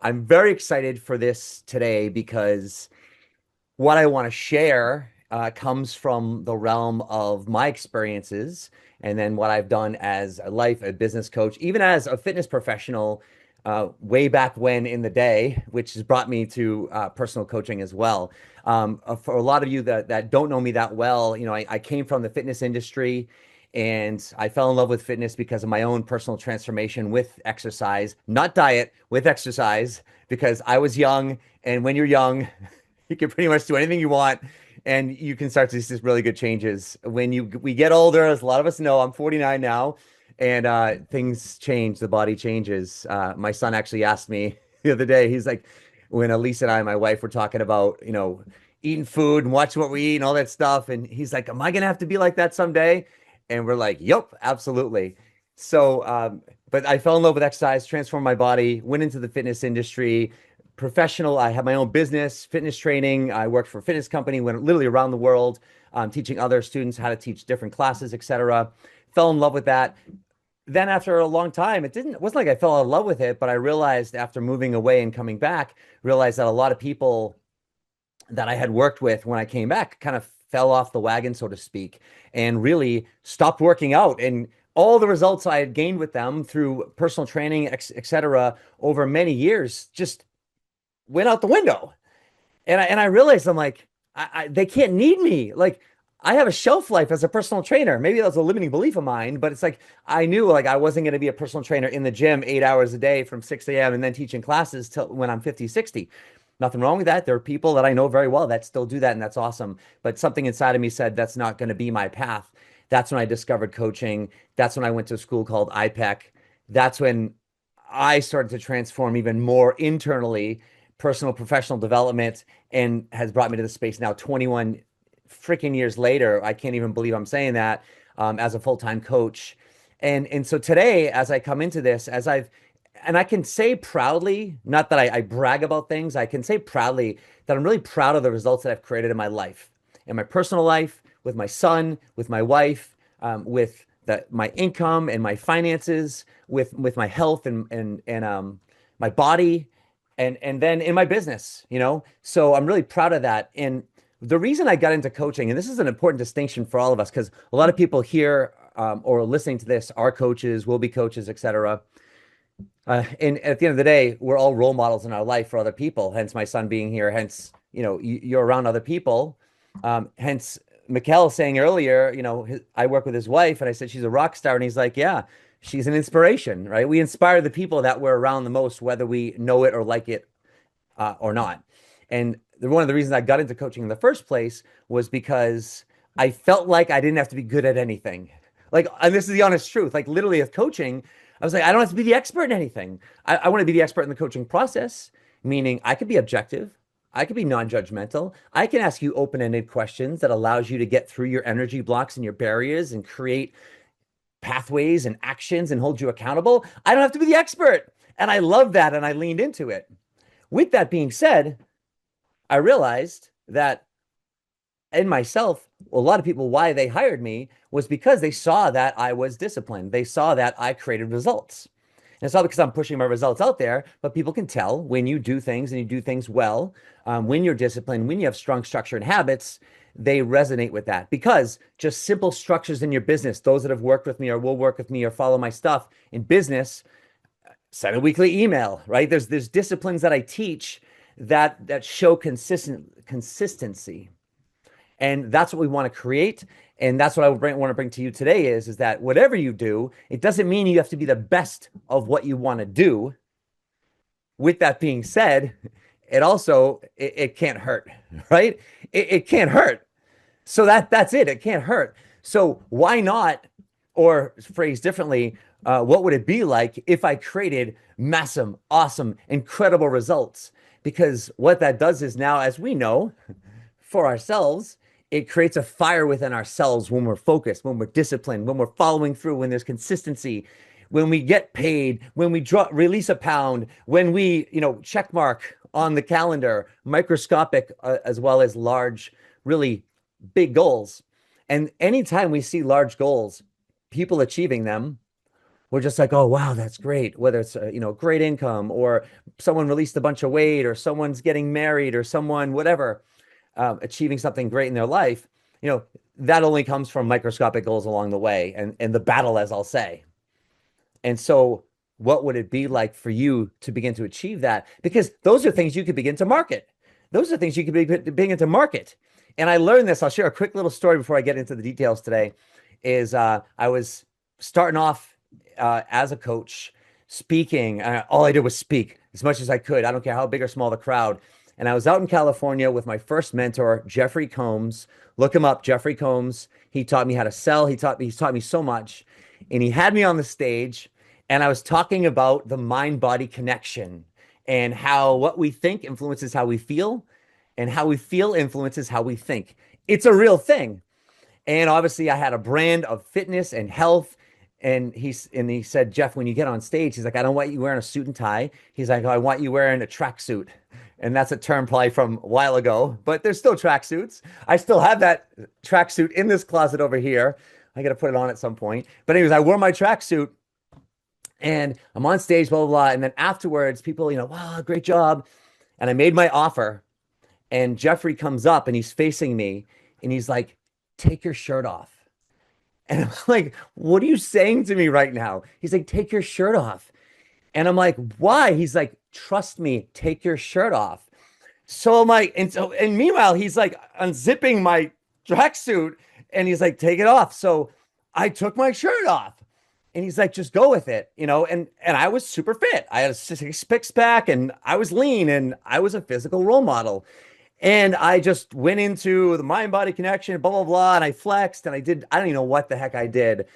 I'm very excited for this today because what I want to share comes from the realm of my experiences and then what I've done as a business coach, even as a fitness professional way back when in the day, which has brought me to personal coaching as well. For a lot of you that don't know me that well, I came from the fitness industry and I fell in love with fitness because of my own personal transformation with exercise, not diet, with exercise, because I was young. And when you're young, you can pretty much do anything you want, and you can start to see really good changes. We get older, as a lot of us know, I'm 49 now, and things change, the body changes. My son actually asked me the other day, he's like, when Elise and I, my wife, were talking about, eating food and watching what we eat and all that stuff, and he's like, am I gonna have to be like that someday? And we're like, yep, absolutely. So, but I fell in love with exercise, transformed my body, went into the fitness industry, professional. I have my own business, fitness training. I worked for a fitness company, went literally around the world, teaching other students how to teach different classes, etc. Fell in love with that. Then after a long time, it wasn't like I fell in love with it, but I realized after moving away and coming back, realized that a lot of people that I had worked with when I came back kind of fell off the wagon, so to speak, and really stopped working out. And all the results I had gained with them through personal training, etc., over many years just went out the window. And I realized I'm like, they can't need me. Like I have a shelf life as a personal trainer. Maybe that was a limiting belief of mine, but it's like I knew like I wasn't going to be a personal trainer in the gym 8 hours a day from 6 a.m. and then teaching classes till when I'm 50, 60. Nothing wrong with that. There are people that I know very well that still do that, and that's awesome. But something inside of me said that's not going to be my path. That's when I discovered coaching. That's when I went to a school called IPEC. That's when I started to transform even more internally, personal professional development, and has brought me to the space now 21 freaking years later. I can't even believe I'm saying that, as a full-time coach. And so today, as I come into this, and I can say proudly, not that I brag about things, I can say proudly that I'm really proud of the results that I've created in my life, in my personal life, with my son, with my wife, with my income and my finances, with my health and my body, and then in my business, So I'm really proud of that. And the reason I got into coaching, and this is an important distinction for all of us, because a lot of people here or listening to this are coaches, will be coaches, etc. And at the end of the day, we're all role models in our life for other people. Hence, my son being here. Hence, you're around other people. Hence, Mikkel saying earlier, I work with his wife, and I said she's a rock star, and he's like, yeah, she's an inspiration, right? We inspire the people that we're around the most, whether we know it or like it or not. And one of the reasons I got into coaching in the first place was because I felt like I didn't have to be good at anything. Like, and this is the honest truth. Like, literally, with coaching, I was like, I don't have to be the expert in anything. I want to be the expert in the coaching process, meaning I could be objective. I could be non-judgmental. I can ask you open-ended questions that allows you to get through your energy blocks and your barriers and create pathways and actions and hold you accountable. I don't have to be the expert. And I love that. And I leaned into it. With that being said, I realized that in myself, a lot of people, why they hired me was because they saw that I was disciplined. They saw that I created results. And it's not because I'm pushing my results out there, but people can tell when you do things and you do things well, when you're disciplined, when you have strong structure and habits, they resonate with that because just simple structures in your business, those that have worked with me or will work with me or follow my stuff in business, send a weekly email, right? There's disciplines that I teach that show consistency. And that's what we want to create. And that's what want to bring to you today is that whatever you do, it doesn't mean you have to be the best of what you want to do. With that being said, it can't hurt, right? It can't hurt. So that's it. It can't hurt. So why not, or phrased differently, what would it be like if I created massive, awesome, incredible results? Because what that does is now, as we know, for ourselves, it creates a fire within ourselves when we're focused, when we're disciplined, when we're following through, when there's consistency, when we get paid, when we release a pound, when we, check mark on the calendar, microscopic as well as large, really big goals. And anytime we see large goals, people achieving them, we're just like, oh, wow, that's great. Whether it's, great income, or someone released a bunch of weight, or someone's getting married, or someone, whatever, achieving something great in their life, you know, that only comes from microscopic goals along the way and the battle, as I'll say. And so, what would it be like for you to begin to achieve that? Because those are things you could begin to market. Those are things you could begin to market. And I learned this. I'll share a quick little story before I get into the details today. Is I was starting off as a coach, speaking. All I did was speak as much as I could. I don't care how big or small the crowd. And I was out in California with my first mentor, Jeffrey Combs. Look him up, Jeffrey Combs. He taught me how to sell. He's taught me so much. And he had me on the stage, and I was talking about the mind-body connection and how what we think influences how we feel, and how we feel influences how we think. It's a real thing. And obviously, I had a brand of fitness and health. And he said, Jeff, when you get on stage, he's like, I don't want you wearing a suit and tie. He's like, I want you wearing a tracksuit. And that's a term probably from a while ago, but there's still tracksuits. I still have that tracksuit in this closet over here. I got to put it on at some point. But anyways, I wore my tracksuit, and I'm on stage, blah, blah, blah. And then afterwards, people, wow, great job. And I made my offer. And Jeffrey comes up and he's facing me and he's like, take your shirt off. And I'm like, what are you saying to me right now? He's like, take your shirt off. And I'm like, why? He's like, trust me, take your shirt off. So I'm like, and meanwhile, he's like unzipping my tracksuit and he's like, take it off. So I took my shirt off. And he's like, just go with it, and I was super fit. I had a six pack and I was lean and I was a physical role model. And I just went into the mind body connection, blah, blah, blah. And I flexed and I don't even know what the heck I did.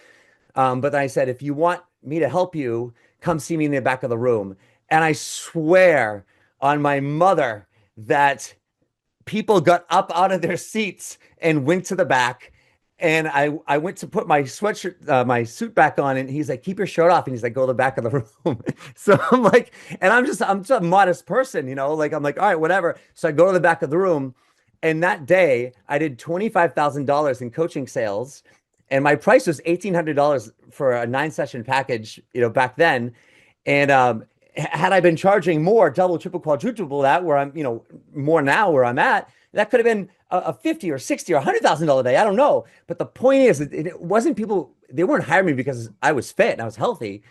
But then I said, if you want me to help you, come see me in the back of the room. And I swear on my mother that people got up out of their seats and went to the back. And I went to put my sweatshirt, my suit back on, and he's like, keep your shirt off. And he's like, go to the back of the room. So I'm like, and I'm just a modest person, like, I'm like, all right, whatever. So I go to the back of the room. And that day I did $25,000 in coaching sales. And my price was $1,800 for a 9 session package, back then. And had I been charging more, double, triple, quadruple that, where I'm, more now where I'm at, that could have been a 50 or 60 or $100,000 day. I don't know. But the point is, it wasn't people, they weren't hiring me because I was fit and I was healthy.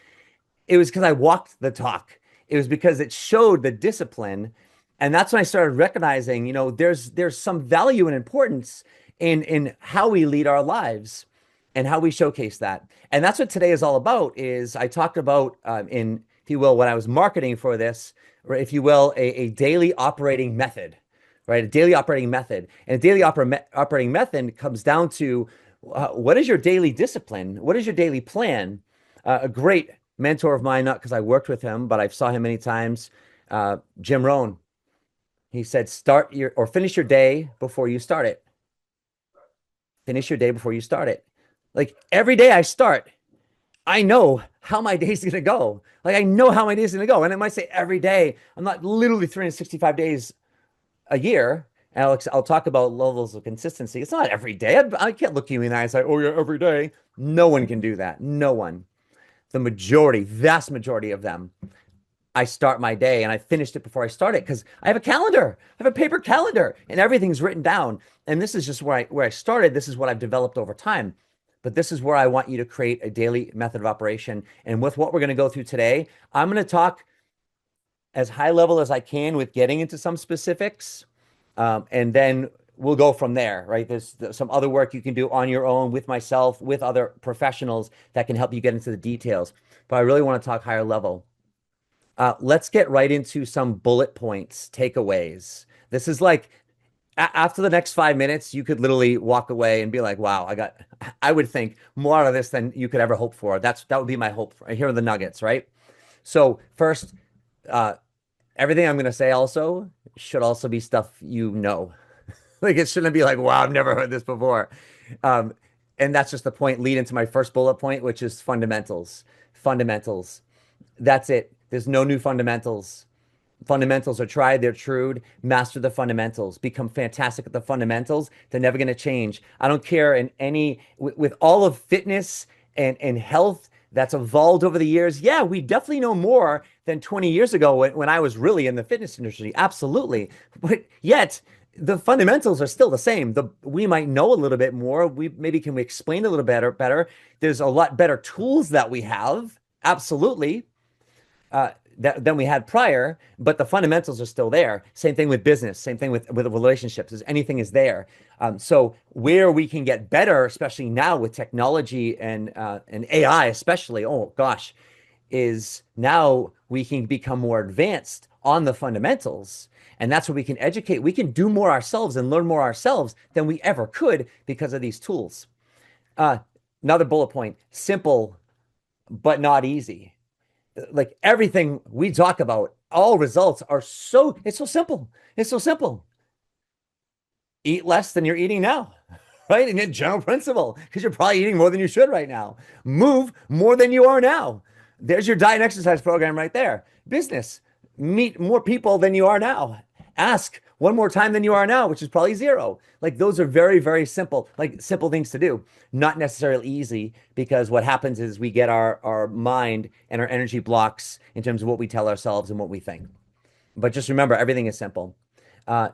It was because I walked the talk. It was because it showed the discipline. And that's when I started recognizing, there's some value and importance in how we lead our lives and how we showcase that. And that's what today is all about. Is I talked about if you will, when I was marketing for this, or if you will, a daily operating method, right? A daily operating method. And a daily operating method comes down to what is your daily discipline? What is your daily plan? A great mentor of mine, not because I worked with him, but I saw him many times, Jim Rohn. He said, finish your day before you start it. Finish your day before you start it. Like every day I start, I know how my day's going to go. Like I know how my day's going to go. And it might say every day. I'm not literally 365 days a year. Alex, I'll talk about levels of consistency. It's not every day. I can't look you in the eye and say, oh, yeah, every day. No one can do that. No one. The vast majority of them, I start my day and I finished it before I start it because I have a calendar. I have a paper calendar and everything's written down. And this is just where I started. This is what I've developed over time. But this is where I want you to create a daily method of operation. And with what we're going to go through today, I'm going to talk as high level as I can with getting into some specifics. And then we'll go from there, right? There's some other work you can do on your own with myself, with other professionals that can help you get into the details. But I really want to talk higher level. Let's get right into some bullet points, takeaways. This is like after the next 5 minutes, you could literally walk away and be like, wow, I would think more out of this than you could ever hope for. That would be my hope. Here are the nuggets, right? So first, everything I'm going to say also should also be stuff like it shouldn't be like, wow, I've never heard this before. And that's just the point, lead into my first bullet point, which is fundamentals. Fundamentals. That's it. There's no new fundamentals. Fundamentals are tried, they're true. Master the fundamentals. Become fantastic at the fundamentals. They're never going to change. I don't care with all of fitness and health, that's evolved over the years. Yeah, we definitely know more than 20 years ago when I was really in the fitness industry. Absolutely. But yet the fundamentals are still the same. We might know a little bit more. We maybe can we explain a little better. There's a lot better tools that we have. Absolutely. Than we had prior, but the fundamentals are still there. Same thing with business, same thing with relationships, as anything is there. So where we can get better, especially now with technology and AI, especially, oh gosh, is now we can become more advanced on the fundamentals. And that's where we can educate. We can do more ourselves and learn more ourselves than we ever could because of these tools. Uh, Another bullet point, simple, but not easy. Like everything we talk about, all results are it's so simple. It's so simple. Eat less than you're eating now, right? And in general principle, because you're probably eating more than you should right now. Move more than you are now. There's your diet and exercise program right there. Business, meet more people than you are now. Ask one more time than you are now, which is probably zero. Like those are very, very simple, like simple things to do. Not necessarily easy because what happens is we get our mind and our energy blocks in terms of what we tell ourselves and what we think. But just remember, everything is simple.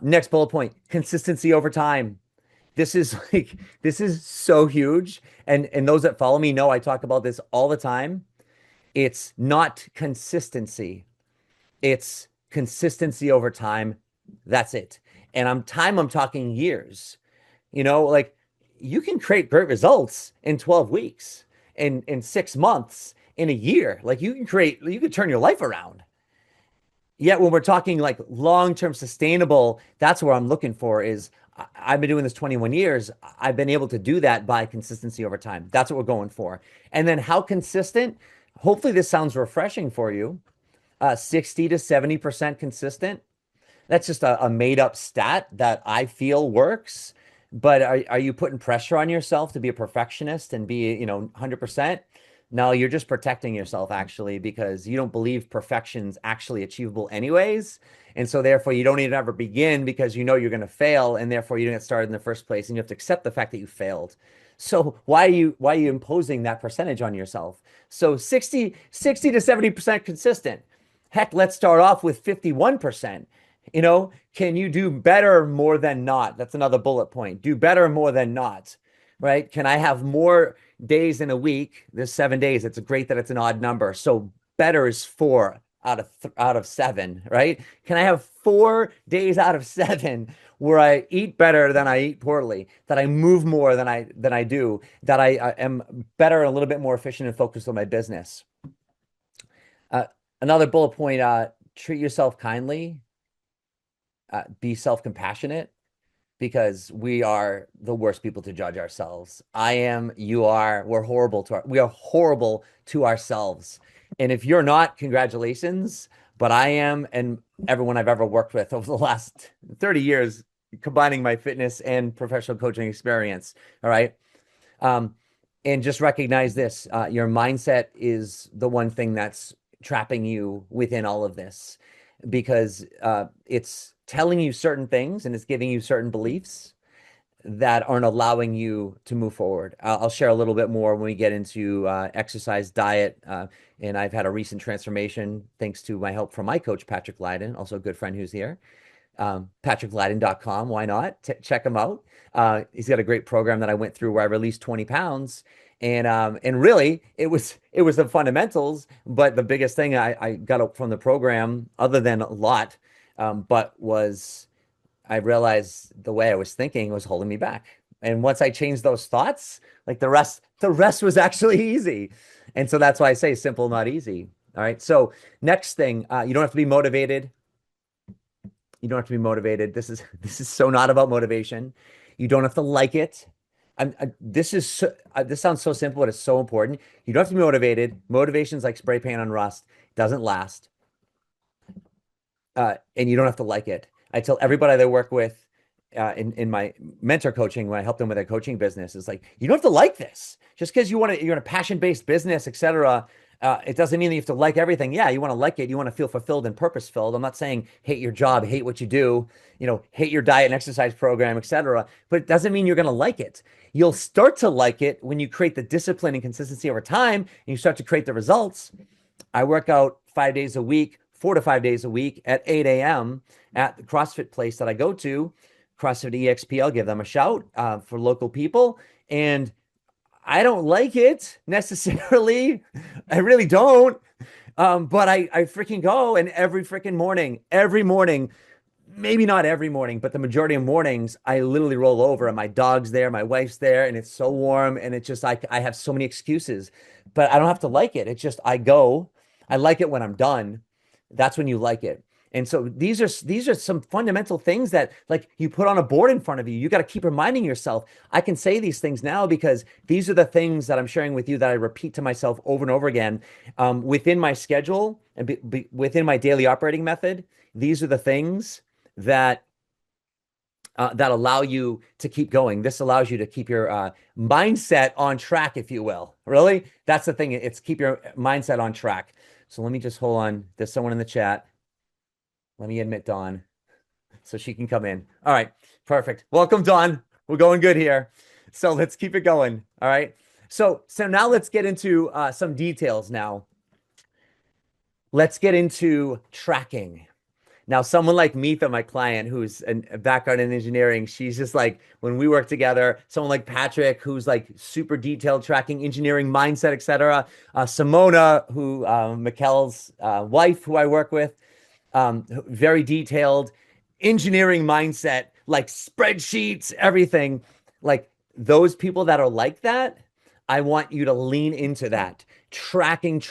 Next bullet point, consistency over time. This is so huge. And those that follow me know I talk about this all the time. It's not consistency. It's consistency over time. That's it. And I'm talking years. Like you can create great results in 12 weeks, in 6 months, in a year. Like you can turn your life around. Yet when we're talking like long-term sustainable, that's where I'm looking for is I've been doing this 21 years. I've been able to do that by consistency over time. That's what we're going for. And then how consistent? Hopefully this sounds refreshing for you. 60 to 70% consistent. That's just a made up stat that I feel works. But are you putting pressure on yourself to be a perfectionist and be, 100%? No, you're just protecting yourself actually because you don't believe perfection's actually achievable anyways. And so therefore you don't even ever begin because you know you're going to fail and therefore you didn't get started in the first place and you have to accept the fact that you failed. So why are you imposing that percentage on yourself? So 60 to 70% consistent. Heck, let's start off with 51%. Can you do better more than not? That's another bullet point. Do better more than not, right? Can I have more days in a week? There's 7 days. It's great that it's an odd number. So better is 4 out of 7, right? Can I have 4 days out of 7 where I eat better than I eat poorly, that I move more than I do, that I am better and a little bit more efficient and focused on my business? Uh, Another bullet point, treat yourself kindly, be self-compassionate because we are the worst people to judge ourselves. I am, you are, we are horrible to ourselves. And if you're not, congratulations, but I am, and everyone I've ever worked with over the last 30 years, combining my fitness and professional coaching experience. All right. Um, and just recognize this, your mindset is the one thing that's trapping you within all of this because it's telling you certain things and it's giving you certain beliefs that aren't allowing you to move forward. I'll share a little bit more when we get into exercise, diet, and I've had a recent transformation thanks to my help from my coach, Patrick Lydon, also a good friend who's here. PatrickLydon.com. Why not? Check him out. He's got a great program that I went through where I released 20 pounds. And really it was the fundamentals, but the biggest thing I got from the program, other than a lot, but was I realized the way I was thinking was holding me back. And once I changed those thoughts, like the rest was actually easy. And so that's why I say simple, not easy. All right. So next thing, you don't have to be motivated. You don't have to be motivated. This is so not about motivation. You don't have to like it. This sounds so simple, but it's so important. You don't have to be motivated. Motivation's like spray paint on rust. It doesn't last. And you don't have to like it. I tell everybody that I work with in my mentor coaching when I help them with their coaching business is like, you don't have to like this just because you're in a passion-based business, etc. It doesn't mean that you have to like everything. Yeah, you want to like it. You want to feel fulfilled and purpose filled. I'm not saying hate your job, hate what you do, hate your diet and exercise program, etc. But it doesn't mean you're going to like it. You'll start to like it when you create the discipline and consistency over time and you start to create the results. I work out 5 days a week, 4 to 5 days a week at 8 a.m. at the CrossFit place that I go to, CrossFit EXP. I'll give them a shout for local people. And I don't like it necessarily. I really don't. But I freaking go, and every morning, maybe not every morning, but the majority of mornings, I literally roll over and my dog's there, my wife's there, and it's so warm. And it's just like I have so many excuses, but I don't have to like it. It's just I go. I like it when I'm done. That's when you like it. And so these are some fundamental things that like you put on a board in front of you. You got to keep reminding yourself. I can say these things now because these are the things that I'm sharing with you that I repeat to myself over and over again within my schedule and within my daily operating method. These are the things that that allow you to keep going. This allows you to keep your mindset on track, if you will. Really, that's the thing. It's keep your mindset on track. So let me just hold on. There's someone in the chat. Let me admit Dawn so she can come in. All right, perfect. Welcome, Dawn. We're going good here. So let's keep it going. All right. So now let's get into some details now. Let's get into tracking. Now, someone like Meetha, my client, who's a background in engineering, she's just like, when we work together, someone like Patrick, who's like super detailed tracking, engineering mindset, etc. Simona, who Mikkel's wife, who I work with, very detailed engineering mindset, like spreadsheets, everything. Like those people that are like that, I want you to lean into that. Tracking.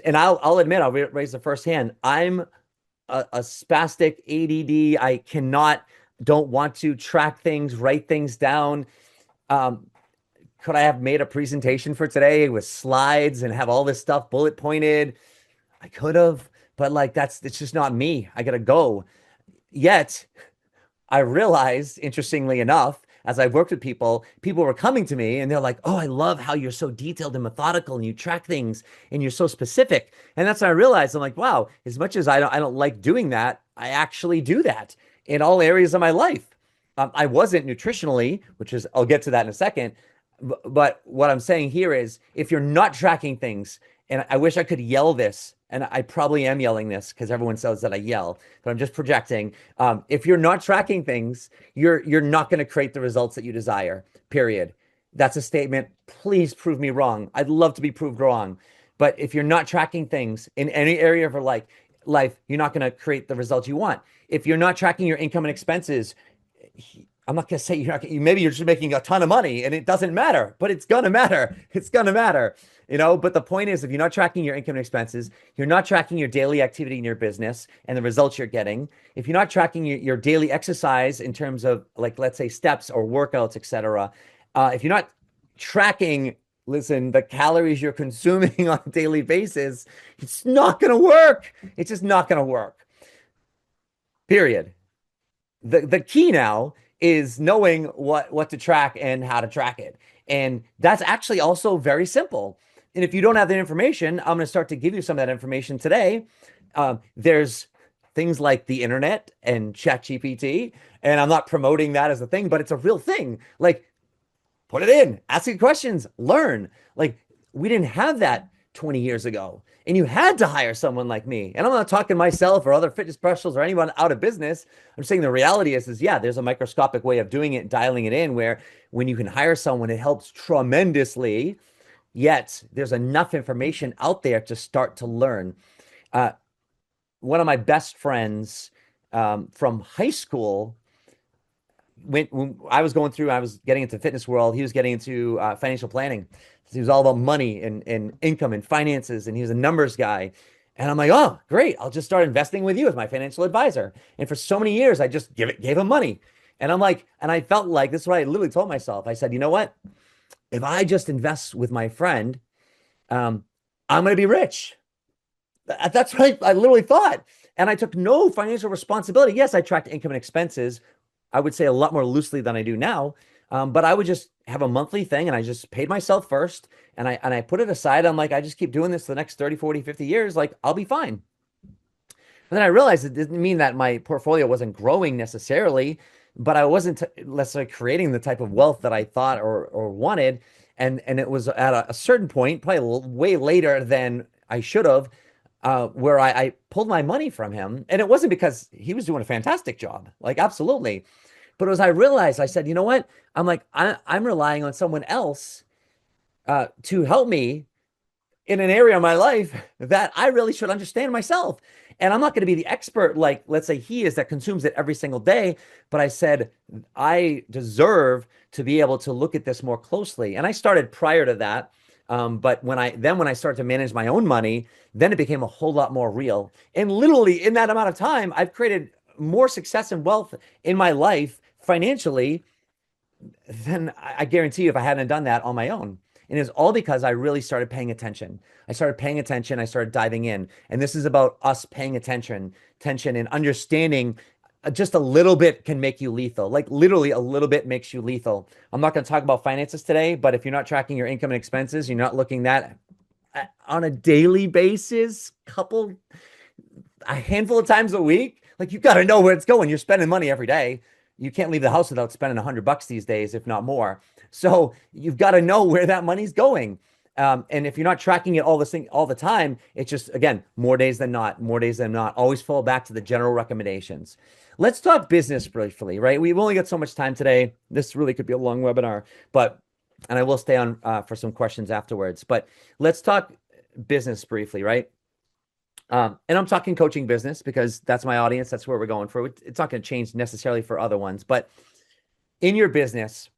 And I'll admit, I'll raise the first hand. I'm a spastic ADD. Don't want to track things, write things down. Could I have made a presentation for today with slides and have all this stuff bullet pointed? I could have, but like it's just not me. I gotta go. Yet I realized, interestingly enough, as I've worked with people were coming to me and they're like, "Oh, I love how you're so detailed and methodical and you track things and you're so specific." And that's when I realized I'm like, "Wow, as much as I don't like doing that, I actually do that in all areas of my life." I wasn't nutritionally, which is I'll get to that in a second. But what I'm saying here is if you're not tracking things, and I wish I could yell this, and I probably am yelling this because everyone says that I yell, but I'm just projecting. If you're not tracking things, you're not going to create the results that you desire, period. That's a statement. Please prove me wrong. I'd love to be proved wrong. But if you're not tracking things in any area of your life, you're not going to create the results you want. If you're not tracking your income and expenses, I'm not going to say you're not, maybe you're just making a ton of money and it doesn't matter, but it's going to matter. It's going to matter, but the point is, if you're not tracking your income and expenses, you're not tracking your daily activity in your business and the results you're getting. If you're not tracking your daily exercise in terms of like, let's say steps or workouts, etc. If you're not tracking, listen, the calories you're consuming on a daily basis, it's not going to work. It's just not going to work. Period. The key now is knowing what to track and how to track it. And that's actually also very simple. And if you don't have that information, I'm going to start to give you some of that information today. There's things like the internet and ChatGPT, and I'm not promoting that as a thing, but it's a real thing. Like, put it in, ask it questions, learn. Like, we didn't have that 20 years ago. And you had to hire someone like me. And I'm not talking myself or other fitness professionals or anyone out of business. I'm saying the reality is yeah, there's a microscopic way of doing it, dialing it in, where when you can hire someone, it helps tremendously. Yet there's enough information out there to start to learn. One of my best friends from high school, when I was getting into fitness world, he was getting into financial planning. He was all about money and income and finances, and he was a numbers guy. And I'm like, oh, great. I'll just start investing with you as my financial advisor. And for so many years, I just gave him money. And I'm like, and I felt like this is what I literally told myself. I said, you know what? If I just invest with my friend, I'm going to be rich. That's what I literally thought. And I took no financial responsibility. Yes, I tracked income and expenses. I would say a lot more loosely than I do now. But I would just have a monthly thing and I just paid myself first and I put it aside. I'm like, I just keep doing this for the next 30, 40, 50 years. Like I'll be fine. But then I realized it didn't mean that my portfolio wasn't growing necessarily, but I wasn't necessarily creating the type of wealth that I thought or wanted. And it was at a certain point, probably way later than I should have, where I pulled my money from him. And it wasn't because he was doing a fantastic job, like absolutely. But as I realized, I said, you know what? I'm like, I'm relying on someone else to help me in an area of my life that I really should understand myself. And I'm not going to be the expert like, let's say, he is that consumes it every single day. But I said, I deserve to be able to look at this more closely. And I started prior to that. But when I started to manage my own money, then it became a whole lot more real. And literally in that amount of time, I've created more success and wealth in my life financially then I guarantee you if I hadn't done that on my own. And it's all because I really started paying attention. I started paying attention. I started diving in. And this is about us paying attention and understanding just a little bit can make you lethal. Like literally a little bit makes you lethal. I'm not going to talk about finances today, but if you're not tracking your income and expenses, you're not looking that on a daily basis, a handful of times a week, like you got to know where it's going. You're spending money every day. You can't leave the house without spending $100 these days, if not more. So you've got to know where that money's going. And if you're not tracking it all the time, it's just again more days than not, more days than not. Always fall back to the general recommendations. Let's talk business briefly, right? We've only got so much time today. This really could be a long webinar, but and I will stay on for some questions afterwards. But let's talk business briefly, right? And I'm talking coaching business because that's my audience. That's where we're going for. It's not going to change necessarily for other ones, but in your business,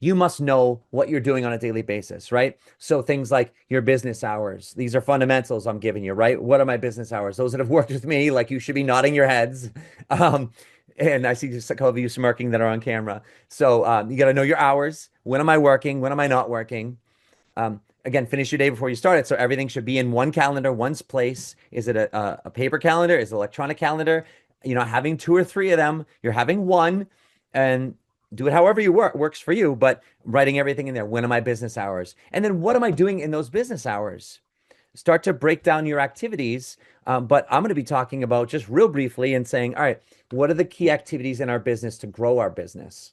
you must know what you're doing on a daily basis, right? So things like your business hours, these are fundamentals I'm giving you, right? What are my business hours? Those that have worked with me, like you should be nodding your heads. Um, and I see just a couple of you smirking that are on camera. So you got to know your hours. When am I working? When am I not working? Again, finish your day before you start it. So everything should be in one calendar, one place. Is it a paper calendar? Is it electronic calendar? You're not having two or three of them. You're having one and do it however you works for you, but writing everything in there. When are my business hours? And then what am I doing in those business hours? Start to break down your activities. But I'm going to be talking about just real briefly and saying, all right, what are the key activities in our business to grow our business?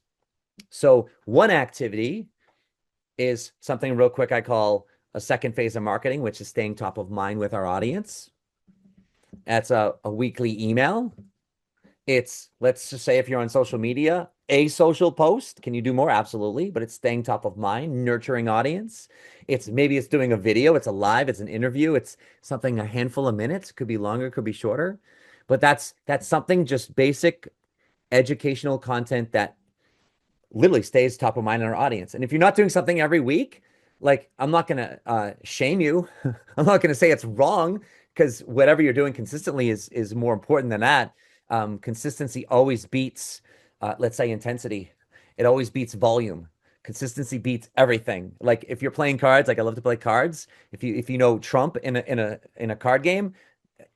So one activity is something real quick I call a second phase of marketing, which is staying top of mind with our audience. That's a weekly email. It's, let's just say if you're on social media, a social post. Can you do more? Absolutely. But it's staying top of mind, nurturing audience. Maybe it's doing a video. It's a live. It's an interview. It's something a handful of minutes. Could be longer, could be shorter. But that's something just basic educational content that literally stays top of mind in our audience. And if you're not doing something every week, like I'm not going to shame you. I'm not going to say it's wrong because whatever you're doing consistently is more important than that. Consistency always beats, let's say, intensity. It always beats volume. Consistency beats everything. Like if you're playing cards, like I love to play cards. If you know Trump in a card game,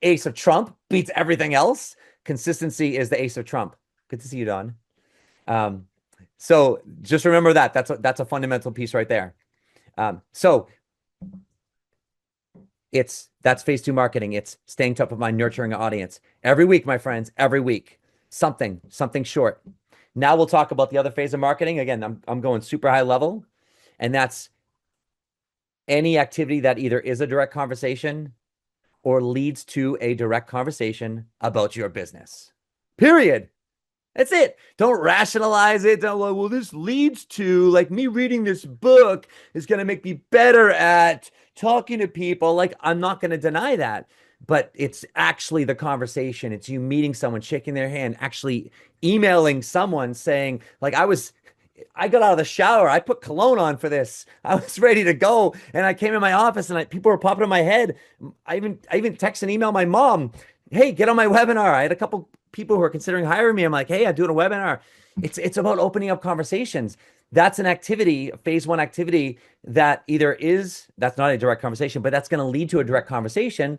ace of Trump beats everything else. Consistency is the ace of Trump. Good to see you, Don. So just remember that that's a fundamental piece right there. So that's phase two marketing. It's staying top of mind, nurturing an audience every week, my friends, every week, something short. Now we'll talk about the other phase of marketing. Again, I'm going super high level, and that's any activity that either is a direct conversation or leads to a direct conversation about your business. Period. That's it. Don't rationalize it. Don't, well, this leads to like me reading this book is going to make me better at talking to people. Like I'm not going to deny that, but it's actually the conversation. It's you meeting someone, shaking their hand, actually emailing someone saying like, I got out of the shower. I put cologne on for this. I was ready to go. And I came in my office and people were popping in my head. I even text and email my mom. Hey, get on my webinar. I had a couple people who are considering hiring me. I'm like, hey, I'm doing a webinar. It's about opening up conversations. That's an activity, phase one activity that that's not a direct conversation, but that's going to lead to a direct conversation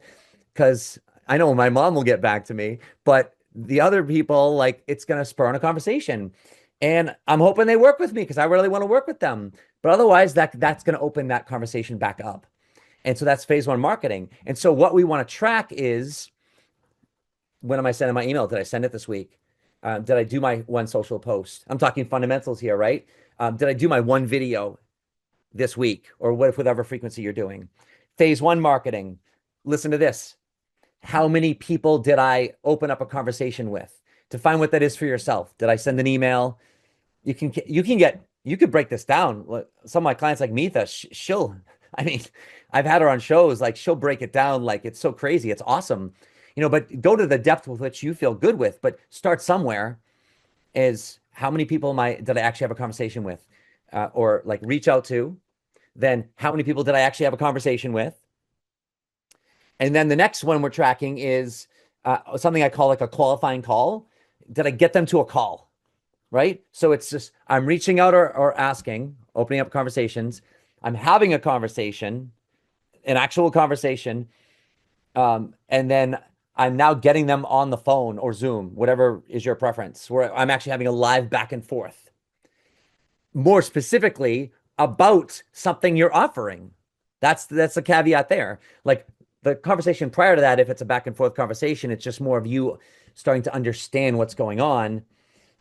because I know my mom will get back to me, but the other people, like it's going to spur on a conversation. And I'm hoping they work with me because I really want to work with them. But otherwise, that's going to open that conversation back up. And so that's phase one marketing. And so what we want to track is, when am I sending my email? Did I send it this week? Did I do my one social post? I'm talking fundamentals here, right? Did I do my one video this week, or whatever frequency you're doing? Phase one marketing. Listen to this. How many people did I open up a conversation with? To find what that is for yourself. Did I send an email? You could break this down. Some of my clients, like Mitha, she'll, I mean, I've had her on shows, like she'll break it down like it's so crazy. It's awesome. But go to the depth with which you feel good with, but start somewhere. Is how many people did I actually have a conversation with, or like reach out to? Then how many people did I actually have a conversation with? And then the next one we're tracking is something I call like a qualifying call. Did I get them to a call? Right? So it's just I'm reaching out or asking, opening up conversations. I'm having a conversation, an actual conversation, and then I'm now getting them on the phone or Zoom, whatever is your preference, where I'm actually having a live back and forth, more specifically about something you're offering. That's the caveat there. Like the conversation prior to that, if it's a back and forth conversation, it's just more of you starting to understand what's going on.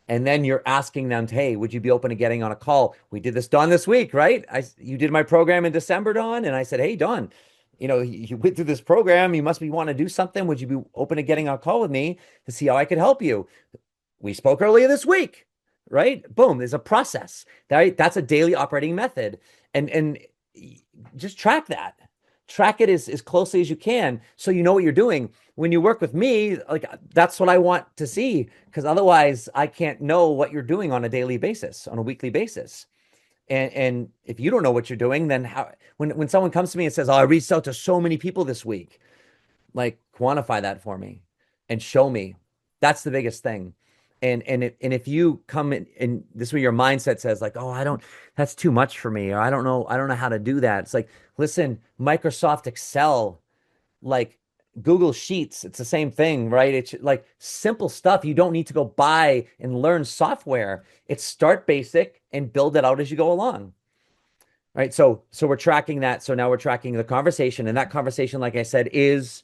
And then you're asking them, hey, would you be open to getting on a call? We did this, Dawn, this week, right? You did my program in December, Dawn, and I said, hey, Dawn, you went through this program. You must be wanting to do something. Would you be open to getting on a call with me to see how I could help you? We spoke earlier this week, right? Boom, there's a process. That's a daily operating method. And just track that. Track it as closely as you can so you know what you're doing. When you work with me, like that's what I want to see, because otherwise I can't know what you're doing on a daily basis, on a weekly basis. And if you don't know what you're doing, then how when someone comes to me and says, "Oh, I reached out to so many people this week," like quantify that for me and show me. That's the biggest thing. And if you come in and this is where your mindset says like, oh, I don't, that's too much for me, or I don't know how to do that. It's like, listen, Microsoft Excel, like Google Sheets, it's the same thing, right? It's like simple stuff. You don't need to go buy and learn software. It's start basic and build it out as you go along. Right. So we're tracking that. So now we're tracking the conversation. And that conversation, like I said, is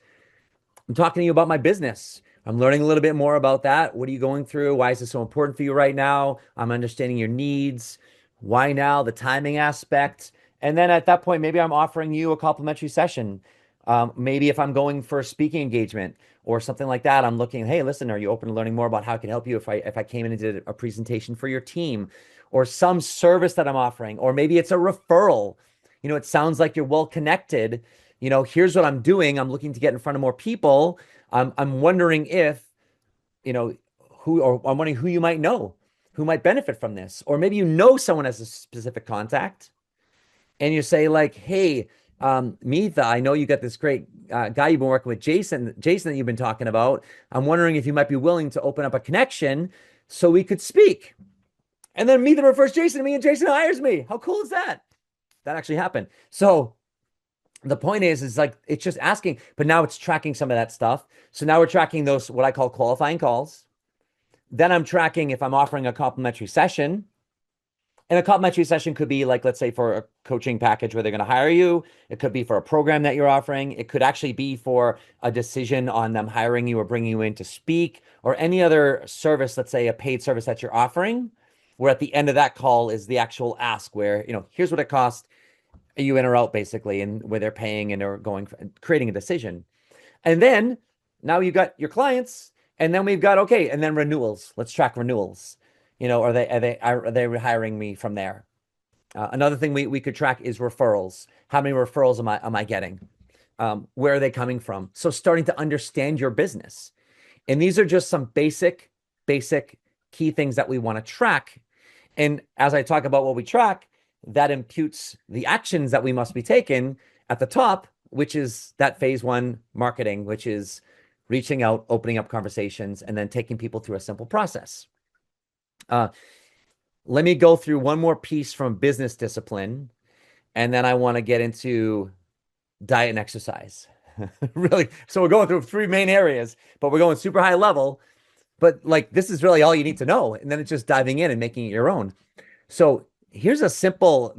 I'm talking to you about my business. I'm learning a little bit more about that. What are you going through? Why is this so important for you right now? I'm understanding your needs. Why now? The timing aspect. And then at that point, maybe I'm offering you a complimentary session. Maybe if I'm going for a speaking engagement or something like that, I'm looking, hey, listen, are you open to learning more about how I can help you if I came in and did a presentation for your team or some service that I'm offering? Or maybe it's a referral. It sounds like you're well connected. Here's what I'm doing. I'm looking to get in front of more people. I'm wondering if, you know, or I'm wondering who you might know who might benefit from this. Or maybe someone has a specific contact and you say like, hey, Mitha, I know you got this great guy you've been working with, Jason that you've been talking about. I'm wondering if you might be willing to open up a connection so we could speak. And then Mitha refers Jason to me and Jason hires me. How cool is that? That actually happened. So the point is like it's just asking, but now it's tracking some of that stuff. So now we're tracking those what I call qualifying calls. Then I'm tracking if I'm offering a complimentary session. And a complimentary session could be like, let's say for a coaching package where they're going to hire you. It could be for a program that you're offering. It could actually be for a decision on them hiring you or bringing you in to speak or any other service, let's say a paid service that you're offering, where at the end of that call is the actual ask where, here's what it costs. Are you in or out basically, and where they're paying and are creating a decision. And then now you got your clients, and then we've got okay, and then renewals. Let's track renewals. Are they hiring me from there? Another thing we could track is referrals. How many referrals am I getting? Where are they coming from? So starting to understand your business. And these are just some basic key things that we want to track. And as I talk about what we track, that imputes the actions that we must be taking at the top, which is that phase one marketing, which is reaching out, opening up conversations, and then taking people through a simple process. Let me go through one more piece from business discipline, and then I want to get into diet and exercise. Really. So we're going through three main areas, but we're going super high level. But like, this is really all you need to know. And then it's just diving in and making it your own. So here's a simple,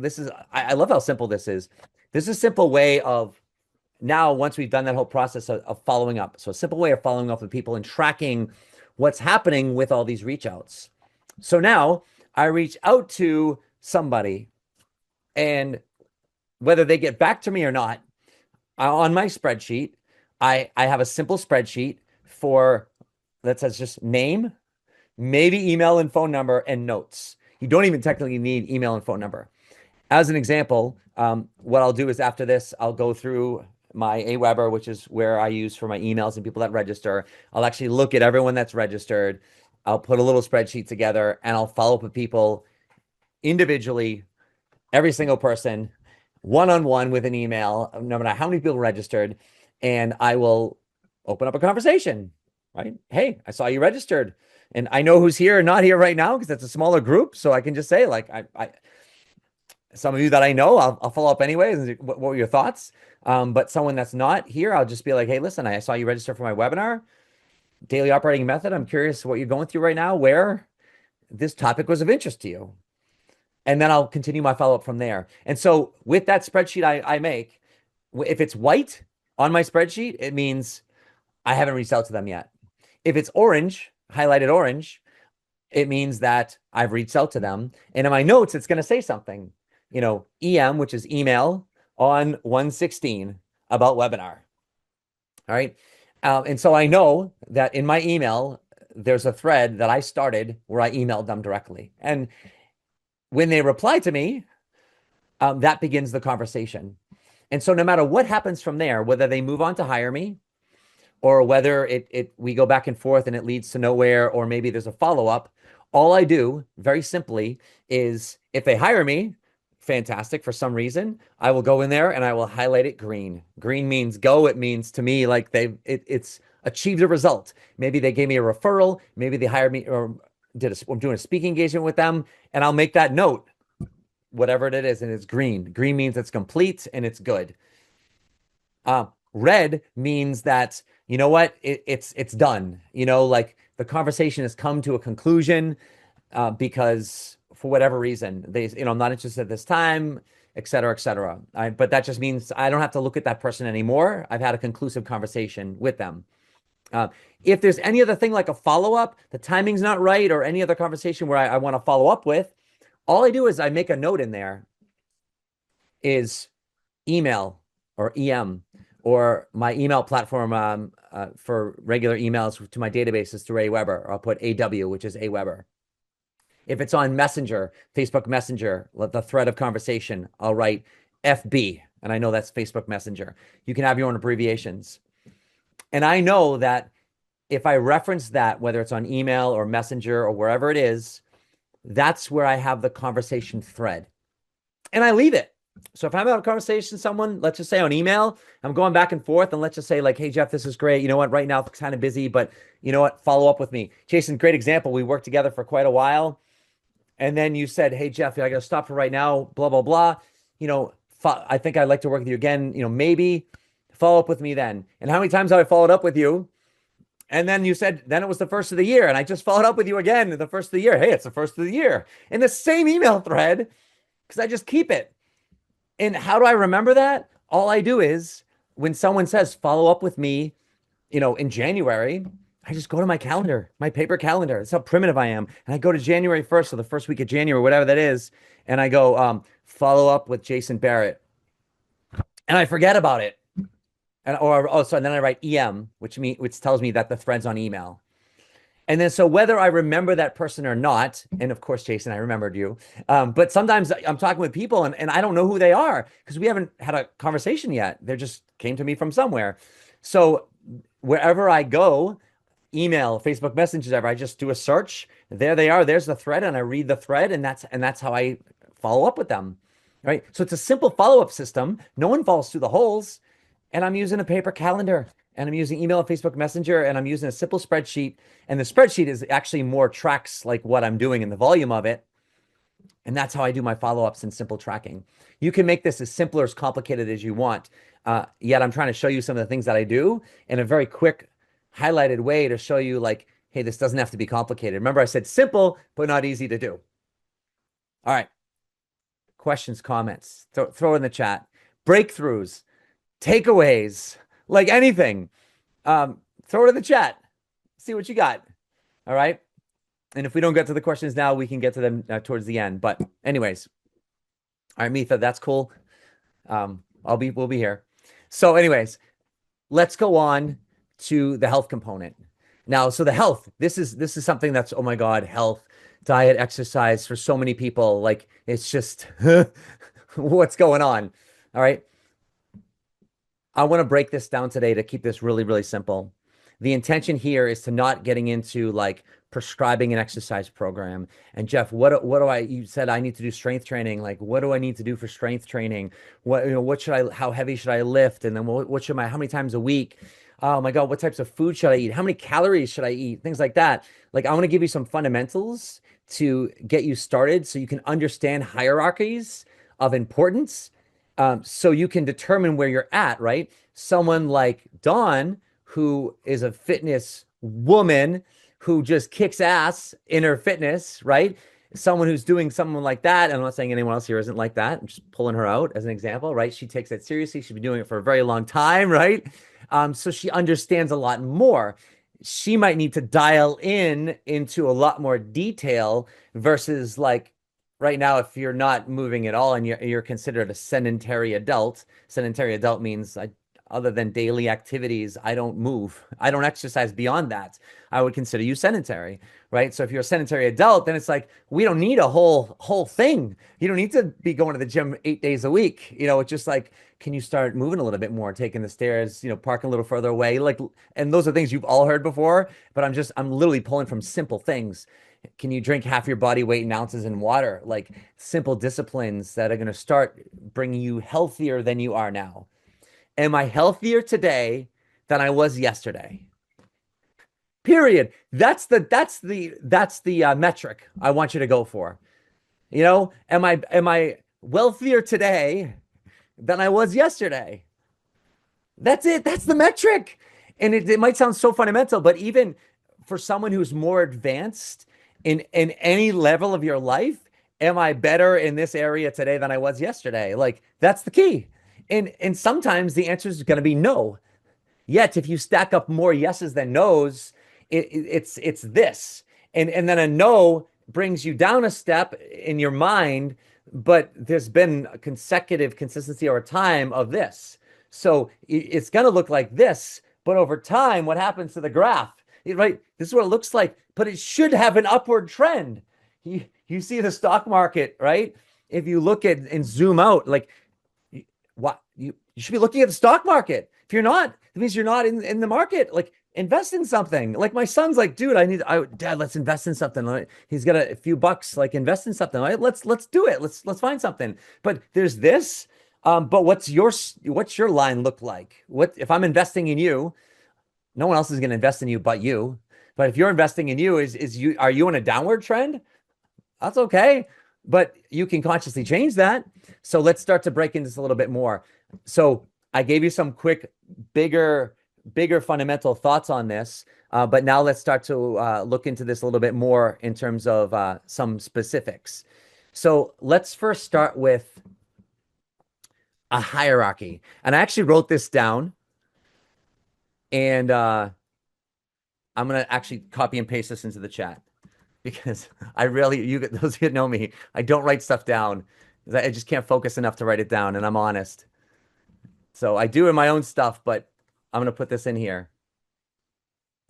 I love how simple this is. This is a simple way of now, once we've done that whole process of following up. So a simple way of following up with people and tracking what's happening with all these reach outs. So now I reach out to somebody, and whether they get back to me or not, on my spreadsheet, I have a simple spreadsheet for that says just name, maybe email and phone number, and notes. You don't even technically need email and phone number. As an example, what I'll do is after this, I'll go through my Aweber, which is where I use for my emails and people that register. I'll actually look at everyone that's registered. I'll put a little spreadsheet together and I'll follow up with people individually, every single person, one-on-one with an email, no matter how many people registered, and I will open up a conversation, right? Hey, I saw you registered, and I know who's here and not here right now because it's a smaller group, so I can just say like, some of you that I know, I'll follow up anyways. What were your thoughts? But someone that's not here, I'll just be like, hey, listen, I saw you register for my webinar, Daily Operating Method. I'm curious what you're going through right now, where this topic was of interest to you. And then I'll continue my follow-up from there. And so with that spreadsheet I make, if it's white on my spreadsheet, it means I haven't reached out to them yet. If it's orange, highlighted orange, it means that I've reached out to them. And in my notes, it's going to say something, EM, which is email on 116 about webinar. All right. And so I know that in my email, there's a thread that I started where I emailed them directly. And when they reply to me, that begins the conversation. And so no matter what happens from there, whether they move on to hire me or whether we go back and forth and it leads to nowhere, or maybe there's a follow-up, all I do very simply is if they hire me, fantastic, for some reason, I will go in there and I will highlight it green. Green means go. It means to me like it's achieved a result. Maybe they gave me a referral, maybe they hired me or I'm doing a speaking engagement with them, and I'll make that note, whatever it is, and it's green. Green means it's complete and it's good. Red means that, you know what, it's done. Like the conversation has come to a conclusion because for whatever reason, I'm not interested at this time, et cetera, et cetera. But that just means I don't have to look at that person anymore. I've had a conclusive conversation with them. If there's any other thing like a follow-up, the timing's not right, or any other conversation where I want to follow up with, all I do is I make a note in there is email or EM or my email platform for regular emails to my databases through Aweber, or I'll put AW, which is Aweber. If it's on Messenger, Facebook Messenger, the thread of conversation, I'll write FB, and I know that's Facebook Messenger. You can have your own abbreviations. And I know that if I reference that, whether it's on email or Messenger or wherever it is, that's where I have the conversation thread. And I leave it. So if I'm having a conversation with someone, let's just say on email, I'm going back and forth, and let's just say like, hey, Jeff, this is great. You know what? Right now, it's kind of busy, but you know what? Follow up with me. Jason, great example. We worked together for quite a while. And then you said, hey, Jeff, I got to stop for right now, blah, blah, blah. I think I'd like to work with you again. Maybe follow up with me then. And how many times have I followed up with you? And then you said, then it was the first of the year. And I just followed up with you again the first of the year. Hey, it's the first of the year. In the same email thread, because I just keep it. And how do I remember that? All I do is when someone says, follow up with me, in January, I just go to my calendar, my paper calendar. That's how primitive I am. And I go to January 1st, so the first week of January, whatever that is. And I go, follow up with Jason Barrett. And I forget about it. And then I write EM, which tells me that the thread's on email. And then so whether I remember that person or not, and of course, Jason, I remembered you. But sometimes I'm talking with people and I don't know who they are because we haven't had a conversation yet. They just came to me from somewhere. So wherever I go, email, Facebook Messenger, whatever, I just do a search. There they are. There's the thread, and I read the thread, and that's how I follow up with them. Right. So it's a simple follow-up system. No one falls through the holes. And I'm using a paper calendar, and I'm using email and Facebook Messenger, and I'm using a simple spreadsheet. And the spreadsheet is actually more tracks like what I'm doing and the volume of it. And that's how I do my follow-ups and simple tracking. You can make this as simple or as complicated as you want. Yet I'm trying to show you some of the things that I do in a very quick, highlighted way to show you like, hey, this doesn't have to be complicated. Remember, I said simple, but not easy to do. All right. Questions, comments, throw in the chat. Breakthroughs, takeaways, like anything. Throw it in the chat. See what you got. All right. And if we don't get to the questions now, we can get to them towards the end. But anyways, all right, Mitha, that's cool. We'll be here. So anyways, let's go on to the health component. Now, so the health, this is something that's, oh my God, health, diet, exercise for so many people. Like it's just what's going on. All right. I want to break this down today to keep this really, really simple. The intention here is to not getting into like prescribing an exercise program. And Jeff, what do you said I need to do strength training. Like, what do I need to do for strength training? What should how heavy should I lift? And then how many times a week? Oh my God, what types of food should I eat? How many calories should I eat? Things like that. Like, I want to give you some fundamentals to get you started so you can understand hierarchies of importance. So you can determine where you're at, right? Someone like Dawn, who is a fitness woman who just kicks ass in her fitness, right? Someone who's doing something like that, and I'm not saying anyone else here isn't like that. I'm just pulling her out as an example, right? She takes that seriously. She's been doing it for a very long time, right? So she understands a lot more. She might need to dial in into a lot more detail versus like right now, if you're not moving at all and you're considered a sedentary adult. Sedentary adult means other than daily activities, I don't move. I don't exercise beyond that. I would consider you sedentary, right? So if you're a sedentary adult, then it's like we don't need a whole thing. You don't need to be going to the gym 8 days a week. It's just like, can you start moving a little bit more, taking the stairs, parking a little further away? Like, and those are things you've all heard before, but I'm literally pulling from simple things. Can you drink half your body weight in ounces in water? Like simple disciplines that are going to start bringing you healthier than you are now. Am I healthier today than I was yesterday? Period. That's the metric I want you to go for. Am I wealthier today than I was yesterday? That's it. That's the metric. And it might sound so fundamental, but even for someone who's more advanced in any level of your life, am I better in this area today than I was yesterday? Like that's the key. And sometimes the answer is going to be no. Yet if you stack up more yeses than nos, it's this. And then a no brings you down a step in your mind, but there's been a consecutive consistency over time of this. So it's going to look like this, but over time, what happens to the graph? Right? This is what it looks like, but it should have an upward trend. You see the stock market, right? If you look at and zoom out, like what you should be looking at the stock market. If you're not, it means you're not in the market. Like invest in something. Like my son's like, dude, Dad, let's invest in something. He's got a few bucks, like invest in something. Right? Let's do it. Let's find something. But there's this. But what's your line look like? What if I'm investing in you? No one else is going to invest in you but you. But if you're investing in you, are you on a downward trend? That's okay. But you can consciously change that. So let's start to break into this a little bit more. So I gave you some quick, bigger fundamental thoughts on this. But now let's start to look into this a little bit more in terms of some specifics. So let's first start with a hierarchy. And I actually wrote this down. And I'm going to actually copy and paste this into the chat. Because those who know me, I don't write stuff down. I just can't focus enough to write it down, and I'm honest. So I do in my own stuff, but I'm going to put this in here.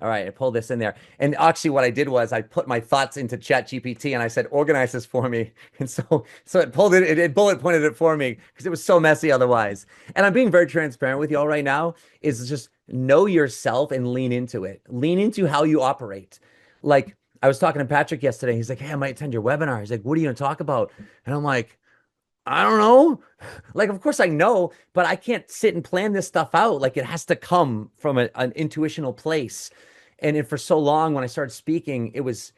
All right, I pulled this in there. And actually what I did was I put my thoughts into ChatGPT and I said, organize this for me. And so it bullet pointed it for me because it was so messy otherwise. And I'm being very transparent with you all right now is just know yourself and lean into it. Lean into how you operate. Like I was talking to Patrick yesterday. He's like, hey, I might attend your webinar. He's like, what are you going to talk about? And I'm like, I don't know. Like, of course I know, but I can't sit and plan this stuff out. Like it has to come from an intuitional place. And for so long, when I started speaking, it was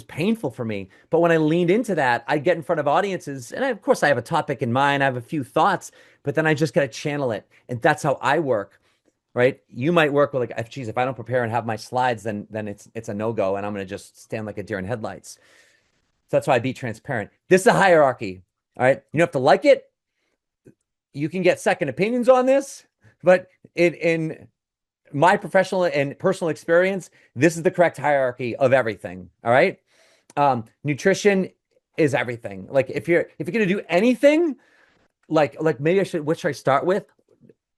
painful for me. But when I leaned into that, I'd get in front of audiences. And of course I have a topic in mind. I have a few thoughts, but then I just got to channel it. And that's how I work. right? You might work with like, if, geez, if I don't prepare and have my slides, then it's a no-go, and I'm going to just stand like a deer in headlights. So that's why I be transparent. This is a hierarchy. All right. You don't have to like it. You can get second opinions on this, but in my professional and personal experience, this is the correct hierarchy of everything. All right. Nutrition is everything. Like if you're gonna do anything, like maybe I should, what should I start with?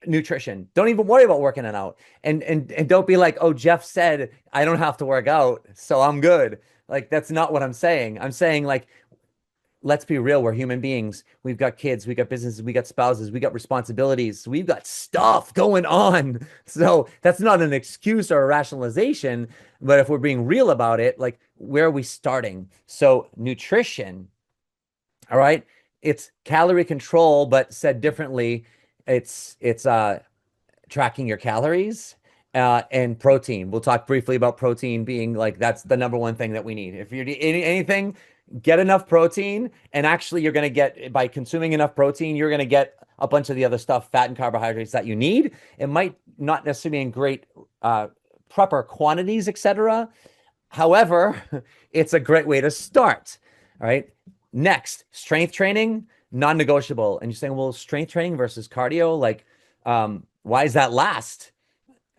Nutrition. Don't even worry about working it out. And don't be like, oh, Jeff said I don't have to work out, so I'm good. Like that's not what I'm saying. I'm saying like let's be real, we're human beings. We've got kids, we got businesses, we got spouses, we got responsibilities, we've got stuff going on. So that's not an excuse or a rationalization. But if we're being real about it, like where are we starting? So nutrition, all right, it's calorie control, but said differently, it's tracking your calories. And protein. We'll talk briefly about protein being like that's the number one thing that we need. If you're anything, get enough protein. And actually, you're going to get by consuming enough protein, you're going to get a bunch of the other stuff, fat and carbohydrates that you need. It might not necessarily be in great proper quantities, etc. However, it's a great way to start. All right. Next, strength training, non-negotiable. And you're saying, well, strength training versus cardio, like, why is that last?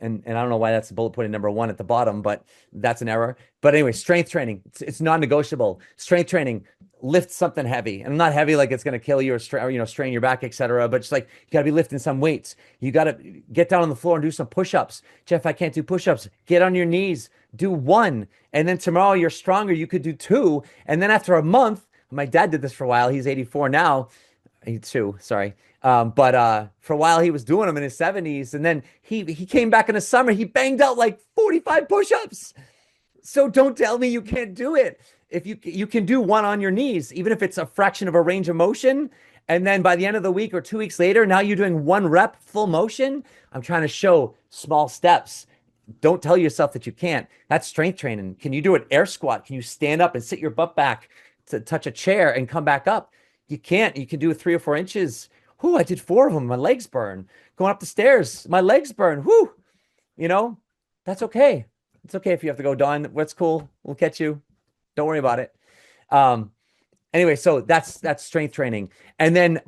And I don't know why that's bullet point number one at the bottom, but that's an error. But anyway, strength training, it's non-negotiable. Strength training, lift something heavy, and not heavy like it's going to kill you or strain your back, etc. But just like you got to be lifting some weights. You got to get down on the floor and do some push-ups. Jeff, I can't do push-ups. Get on your knees, do one, and then tomorrow you're stronger. You could do two, and then after a month, my dad did this for a while. He's 84 now. 82, sorry. But for a while he was doing them in his 70s, and then he came back in the summer. He banged out like 45 push-ups. So don't tell me you can't do it. If you can do one on your knees, even if it's a fraction of a range of motion, and then by the end of the week or 2 weeks later, now you're doing one rep full motion. I'm trying to show small steps. Don't tell yourself that you can't. That's strength training. Can you do an air squat? Can you stand up and sit your butt back to touch a chair and come back up? You can't. You can do 3 or 4 inches. Whoo, I did 4 of them. My legs burn. Going up the stairs, my legs burn. Whoo, you know, that's okay. It's okay if you have to go, Don. What's cool? We'll catch you. Don't worry about it. Um, anyway, so that's strength training. And then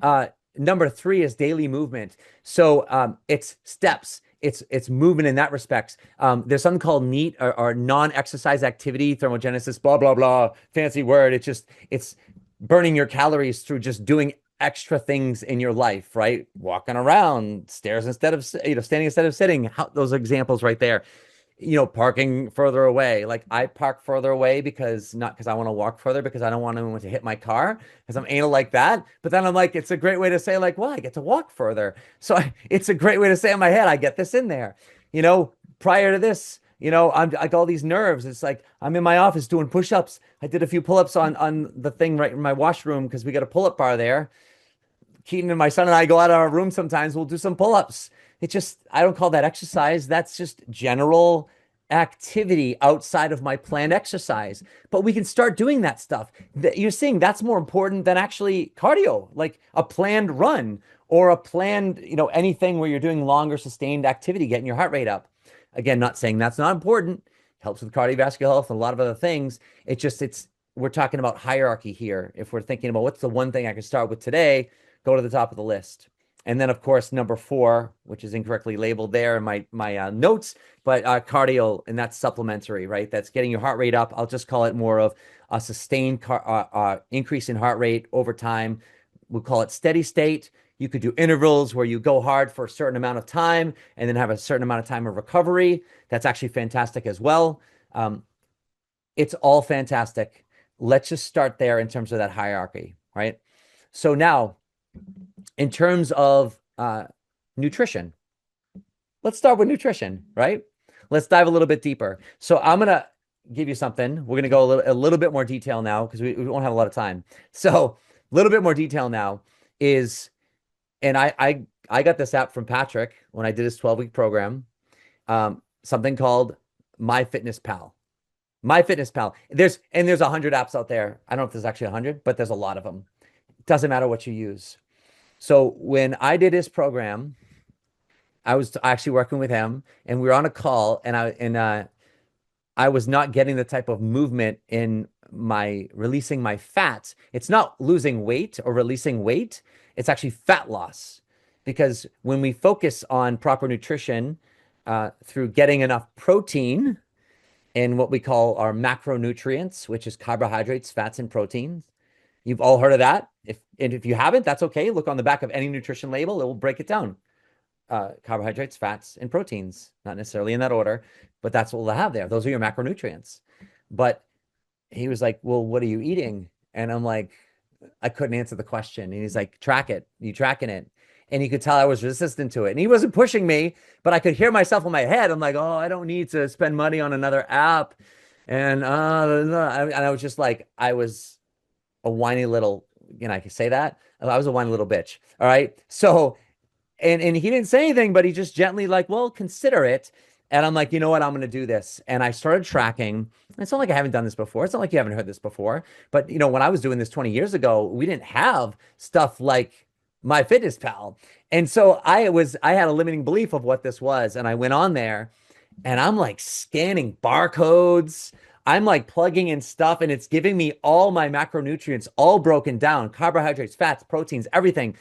number 3 is daily movement. So it's steps. It's movement in that respects. There's something called NEAT or non-exercise activity thermogenesis, blah, blah, blah. Fancy word. It's burning your calories through just doing extra things in your life, right? Walking around, stairs instead of, standing instead of sitting. Those examples right there. Parking further away. Like I park further away because not because I want to walk further, because I don't want anyone to hit my car, because I'm anal like that. But then I'm like, it's a great way to say like, well, I get to walk further. So it's a great way to say in my head, I get this in there. Prior to this, I got all these nerves. It's like I'm in my office doing push-ups. I did a few pull-ups on the thing right in my washroom because we got a pull-up bar there. Keaton and my son and I go out of our room sometimes. We'll do some pull-ups. I don't call that exercise. That's just general activity outside of my planned exercise. But we can start doing that stuff. You're seeing that's more important than actually cardio, like a planned run or a planned, anything where you're doing longer sustained activity, getting your heart rate up. Again, not saying that's not important. Helps with cardiovascular health and a lot of other things. We're talking about hierarchy here. If we're thinking about what's the one thing I can start with today, go to the top of the list. And then, of course, number 4, which is incorrectly labeled there in my notes, but cardio, and that's supplementary, right? That's getting your heart rate up. I'll just call it more of a sustained increase in heart rate over time. We'll call it steady state. You could do intervals where you go hard for a certain amount of time and then have a certain amount of time of recovery. That's actually fantastic as well. It's all fantastic. Let's just start there in terms of that hierarchy, right? So now, in terms of nutrition, let's start with nutrition, right? Let's dive a little bit deeper. So I'm going to give you something. We're going to go a little bit more detail now because we won't have a lot of time. So a little bit more detail now is, and I got this app from Patrick when I did his 12-week program, something called MyFitnessPal. MyFitnessPal. There's 100 apps out there. I don't know if there's actually 100, but there's a lot of them. It doesn't matter what you use. So when I did his program, I was actually working with him, and we were on a call, and I was not getting the type of movement in my releasing my fat. It's not losing weight or releasing weight, it's actually fat loss. Because when we focus on proper nutrition through getting enough protein and what we call our macronutrients, which is carbohydrates, fats, and proteins. You've all heard of that. If you haven't, that's okay. Look on the back of any nutrition label, it will break it down. Carbohydrates, fats, and proteins, not necessarily in that order, but that's what we'll have there. Those are your macronutrients. But he was like, well, what are you eating? And I'm like, I couldn't answer the question. And he's like, track it. You tracking it? And you could tell I was resistant to it. And he wasn't pushing me, but I could hear myself in my head. I'm like, oh, I don't need to spend money on another app. And I was just like, I was a whiny little, I can say that. I was a whiny little bitch. All right. So and he didn't say anything, but he just gently like, well, consider it. And I'm like, you know what? I'm going to do this. And I started tracking. It's not like I haven't done this before. It's not like you haven't heard this before. But when I was doing this 20 years ago, we didn't have stuff like MyFitnessPal. And so I had a limiting belief of what this was. And I went on there and I'm like scanning barcodes. I'm like plugging in stuff and it's giving me all my macronutrients all broken down, carbohydrates, fats, proteins, everything.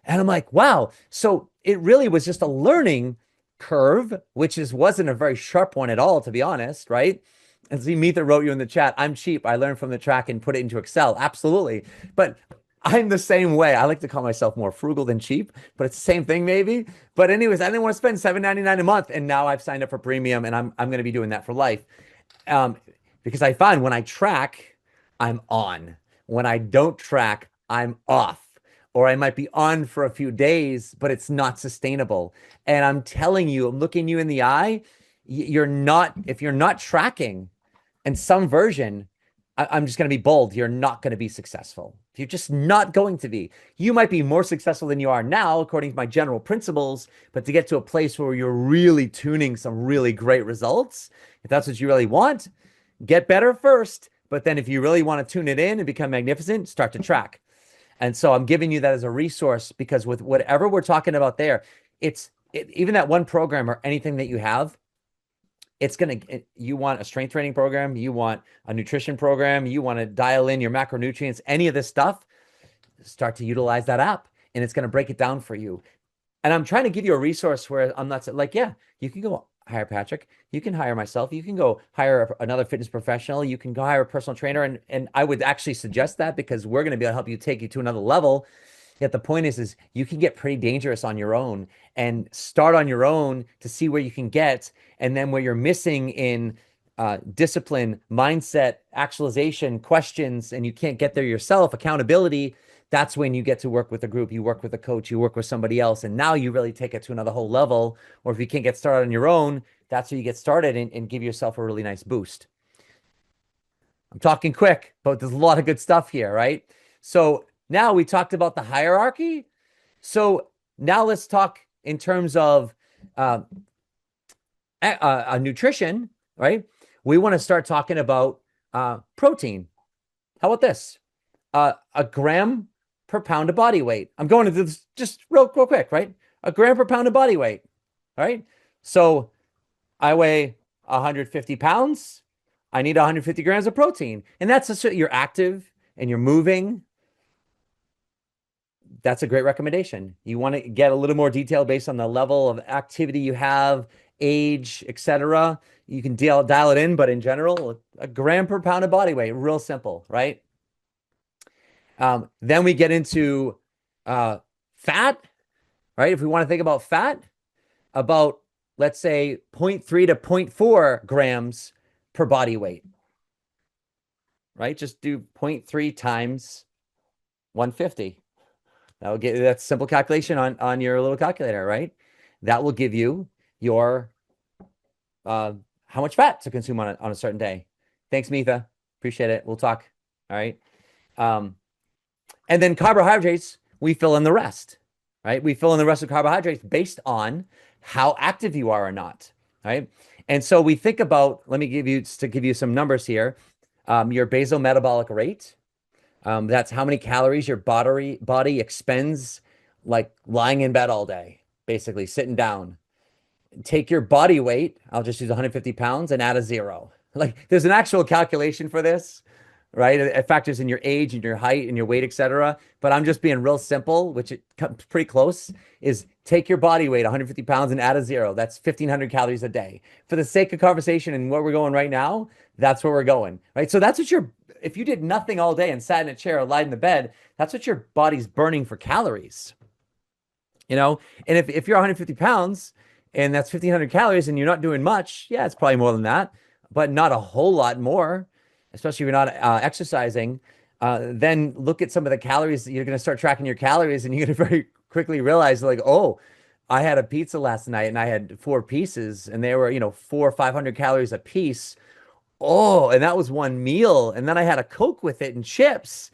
And I'm like, wow. So it really was just a learning curve, which wasn't a very sharp one at all, to be honest, right? And see, Mitha wrote you in the chat, I'm cheap. I learned from the track and put it into Excel. Absolutely. But I'm the same way. I like to call myself more frugal than cheap, but it's the same thing maybe. But anyways, I didn't want to spend $7.99 a month. And now I've signed up for premium and I'm going to be doing that for life. Um, because I find when I track, I'm on. When I don't track, I'm off. Or I might be on for a few days, but it's not sustainable. And I'm telling you, I'm looking you in the eye. If you're not tracking in some version, I'm just going to be bold. You're not going to be successful. You're just not going to be. You might be more successful than you are now, according to my general principles, but to get to a place where you're really tuning some really great results, if that's what you really want, get better first. But then if you really want to tune it in and become magnificent, start to track. And so I'm giving you that as a resource because with whatever we're talking about there, even that one program or anything that you have, you want a strength training program, you want a nutrition program, you want to dial in your macronutrients, any of this stuff, start to utilize that app and it's going to break it down for you. And I'm trying to give you a resource where I'm not like, yeah, you can go hire Patrick, you can hire myself, you can go hire another fitness professional, you can go hire a personal trainer. And I would actually suggest that because we're going to be able to help you take you to another level. Yet the point is you can get pretty dangerous on your own and start on your own to see where you can get. And then where you're missing in discipline, mindset, actualization, questions, and you can't get there yourself, accountability, that's when you get to work with a group, you work with a coach, you work with somebody else, and now you really take it to another whole level. Or if you can't get started on your own, that's where you get started and give yourself a really nice boost. I'm talking quick, but there's a lot of good stuff here, right? So now we talked about the hierarchy. So now let's talk in terms of nutrition, right? We want to start talking about protein. How about this? A gram per pound of body weight. I'm going to do this just real quick, right? A gram per pound of body weight, all right? So I weigh 150 pounds. I need 150 grams of protein. And you're active and you're moving. That's a great recommendation. You want to get a little more detail based on the level of activity you have, age, etc. You can dial it in, but in general, a gram per pound of body weight, real simple, right? Then we get into fat, right? If we want to think about fat, about, let's say, 0.3 to 0.4 grams per body weight, right? Just do 0.3 times 150. That'll get that simple calculation on your little calculator, right? That will give you your how much fat to consume on a certain day. Thanks, Mitha. Appreciate it. We'll talk. All right. And then carbohydrates, we fill in the rest, right? We fill in the rest of carbohydrates based on how active you are or not, right? And so we think about, let me give you some numbers here. Your basal metabolic rate, that's how many calories your body expends, like lying in bed all day, basically sitting down. take your body weight, I'll just use 150 pounds and add a zero. Like there's an actual calculation for this, right? It factors in your age and your height and your weight, etc. But I'm just being real simple, which it comes pretty close, is take your body weight, 150 pounds, and add a zero. That's 1,500 calories a day. For the sake of conversation and where we're going right now, that's where we're going, right? So that's what if you did nothing all day and sat in a chair or lied in the bed, that's what your body's burning for calories, you know? And if you're 150 pounds and that's 1,500 calories and you're not doing much, yeah, it's probably more than that, but not a whole lot more, especially if you're not exercising. Then look at some of the calories. You're going to start tracking your calories and you're going to very quickly realize like, oh, I had a pizza last night and I had four pieces and they were, 400 or 500 calories a piece. Oh, and that was one meal. And then I had a Coke with it and chips.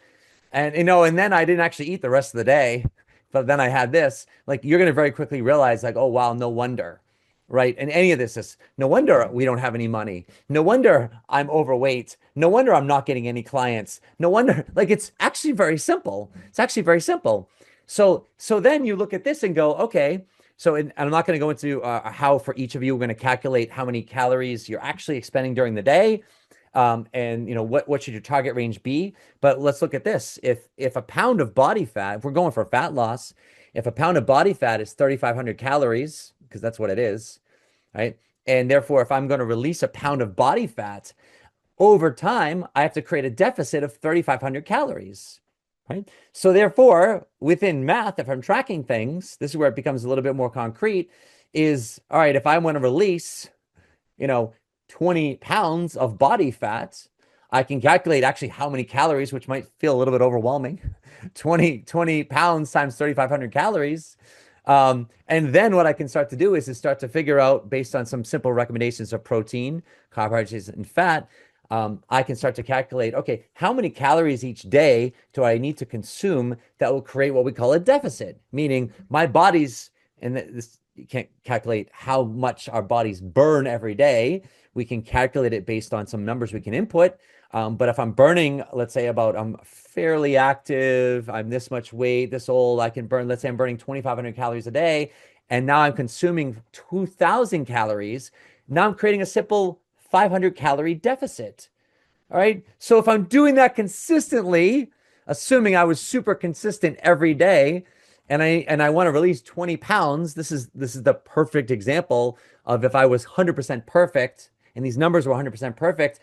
And and then I didn't actually eat the rest of the day, but then I had this. Like you're gonna very quickly realize, like, oh wow, no wonder, right? And any of this is no wonder we don't have any money. No wonder I'm overweight. No wonder I'm not getting any clients. No wonder, like it's actually very simple. It's actually very simple. So then you look at this and go, okay. So and I'm not going to go into how for each of you we're going to calculate how many calories you're actually expending during the day. And what should your target range be? But let's look at this. If a pound of body fat, if we're going for fat loss, if a pound of body fat is 3,500 calories, because that's what it is, right? And therefore, if I'm going to release a pound of body fat over time, I have to create a deficit of 3,500 calories, right? So therefore, within math, if I'm tracking things, this is where it becomes a little bit more concrete, is all right, if I want to release, you know, 20 pounds of body fat, I can calculate actually how many calories, which might feel a little bit overwhelming. 20 pounds times 3,500 calories. And then what I can start to do is start to figure out, based on some simple recommendations of protein, carbohydrates, and fat, I can start to calculate, okay, how many calories each day do I need to consume that will create what we call a deficit? Meaning my body's, and this, you can't calculate how much our bodies burn every day. We can calculate it based on some numbers we can input. But if I'm burning, let's say I'm fairly active, I'm this much weight, this old, I can burn, let's say I'm burning 2,500 calories a day, and now I'm consuming 2,000 calories. Now I'm creating a simple 500 calorie deficit. All right. So if I'm doing that consistently, assuming I was super consistent every day, and I want to release 20 pounds, this is the perfect example of if I was 100% perfect and these numbers were 100% perfect,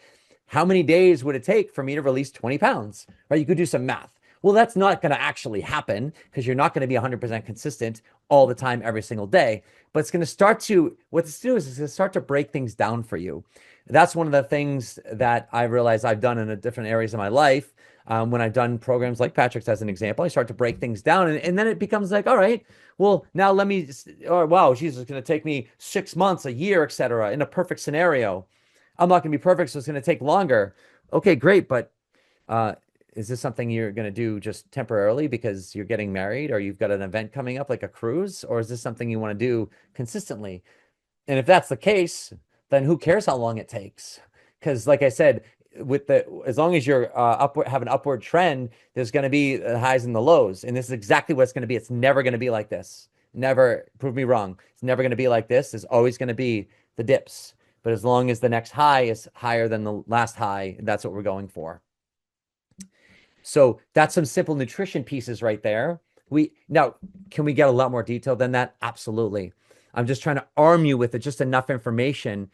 how many days would it take for me to release 20 pounds? Right? You could do some math. Well, that's not going to actually happen because you're not going to be 100% consistent all the time, every single day. But it's going to start to, what this do is it's going to start to break things down for you. That's one of the things that I realized I've done in different areas of my life. When I've done programs like Patrick's as an example, I start to break things down, and then it becomes like, all right, well, now let me, oh, wow, geez, it's going to take me 6 months, a year, etc. In a perfect scenario. I'm not going to be perfect, so it's going to take longer. Okay, great, but uh, is this something you're going to do just temporarily because you're getting married or you've got an event coming up like a cruise, or is this something you want to do consistently? And if that's the case, then who cares how long it takes? Because, like I said, as long as you're have an upward trend, there's going to be the highs and the lows, and this is exactly what it's going to be. It's never going to be like this. Never, prove me wrong. It's never going to be like this. There's always going to be the dips, but as long as the next high is higher than the last high, that's what we're going for. So that's some simple nutrition pieces right there. Now, can we get a lot more detailed than that? Absolutely. I'm just trying to arm you with just enough information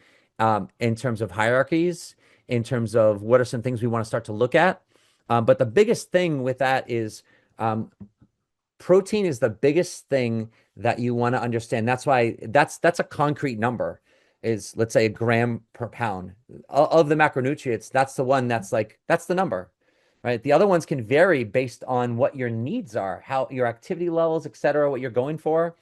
in terms of hierarchies, in terms of what are some things we want to start to look at. But the biggest thing with that is protein is the biggest thing that you want to understand. That's why that's a concrete number, is let's say a gram per pound of the macronutrients. That's the one that's the number, right? The other ones can vary based on what your needs are, how your activity levels, et cetera, what you're going for.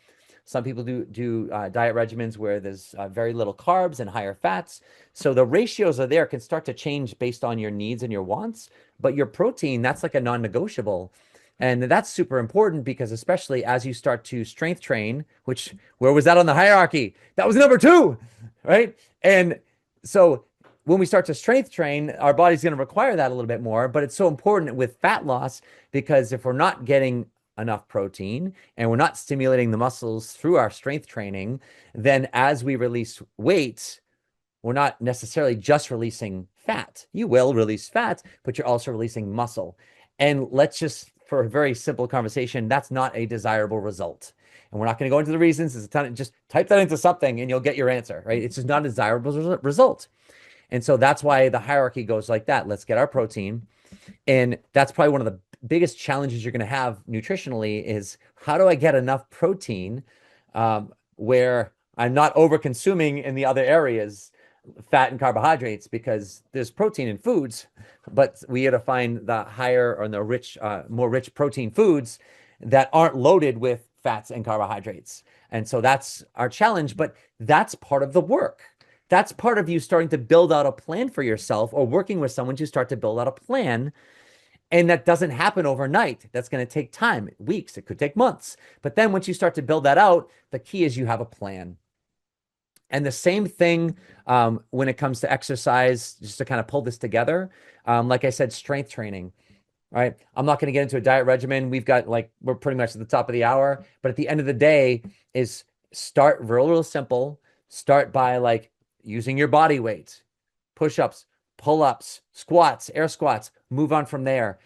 Some people do diet regimens where there's very little carbs and higher fats. So the ratios are there, can start to change based on your needs and your wants. But your protein, that's like a non-negotiable. And that's super important because especially as you start to strength train, which, where was that on the hierarchy? That was number 2, right? And so when we start to strength train, our body's going to require that a little bit more. But it's so important with fat loss because if we're not getting enough protein and we're not stimulating the muscles through our strength training, then as we release weight, we're not necessarily just releasing fat. You will release fat, but you're also releasing muscle. And let's just, for a very simple conversation, that's not a desirable result. And we're not going to go into the reasons. There's a ton of, just type that into something and you'll get your answer, right? It's just not a desirable result. And so that's why the hierarchy goes like that. Let's get our protein. And that's probably one of the biggest challenges you're going to have nutritionally is how do I get enough protein where I'm not over consuming in the other areas, fat and carbohydrates, because there's protein in foods, but we got to find the higher or the rich, more rich protein foods that aren't loaded with fats and carbohydrates. And so that's our challenge, but that's part of the work. That's part of you starting to build out a plan for yourself or working with someone to start to build out a plan. And that doesn't happen overnight. That's going to take time, weeks, it could take months. But then once you start to build that out, the key is you have a plan. And the same thing when it comes to exercise, just to kind of pull this together. Like I said, strength training, right? I'm not going to get into a diet regimen. We're pretty much at the top of the hour. But at the end of the day is start real simple. Start by like using your body weight, push-ups, pull-ups, squats, air squats, move on from there.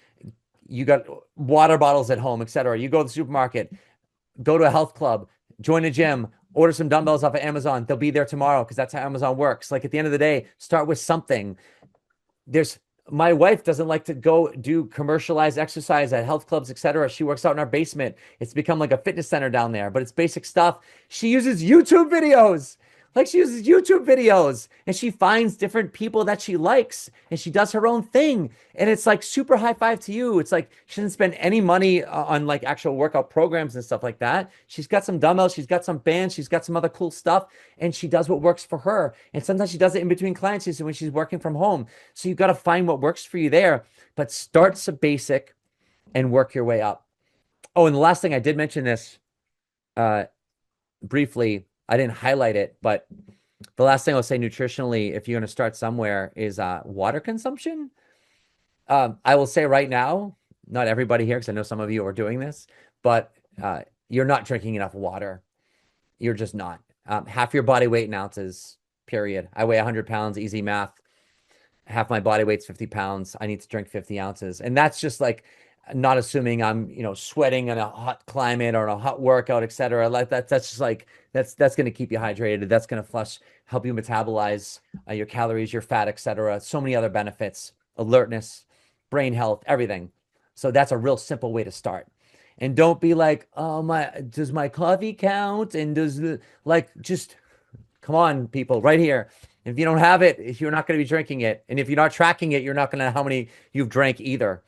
You got water bottles at home, etc. You go to the supermarket, go to a health club, join a gym, order some dumbbells off of Amazon. They'll be there tomorrow because that's how Amazon works. Like at the end of the day, start with something. My wife doesn't like to go do commercialized exercise at health clubs, etc. She works out in our basement. It's become like a fitness center down there, but it's basic stuff. She uses YouTube videos. She uses YouTube videos and she finds different people that she likes and she does her own thing. And it's like super high five to you. It's like she doesn't spend any money on like actual workout programs and stuff like that. She's got some dumbbells, she's got some bands, she's got some other cool stuff, and she does what works for her. And sometimes she does it in between clients when she's working from home. So you've got to find what works for you there, but start so basic and work your way up. Oh, and the last thing, I did mention this briefly. I didn't highlight it, but the last thing I'll say nutritionally, if you're going to start somewhere, is water consumption. I will say right now, not everybody here, because I know some of you are doing this, but you're not drinking enough water. You're just not. Half your body weight in ounces, period. I weigh 100 pounds, easy math. Half my body weight's 50 pounds. I need to drink 50 ounces. And that's just like not assuming I'm, sweating in a hot climate or in a hot workout, etc. Like that's just like that's going to keep you hydrated. That's going to flush, help you metabolize your calories, your fat, etc. So many other benefits, alertness, brain health, everything. So that's a real simple way to start. And don't be like, oh does my coffee count? And just come on, people, right here. If you don't have it, you're not going to be drinking it. And if you're not tracking it, you're not going to know how many you've drank either.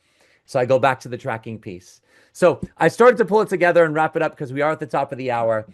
So I go back to the tracking piece. So I started to pull it together and wrap it up because we are at the top of the hour.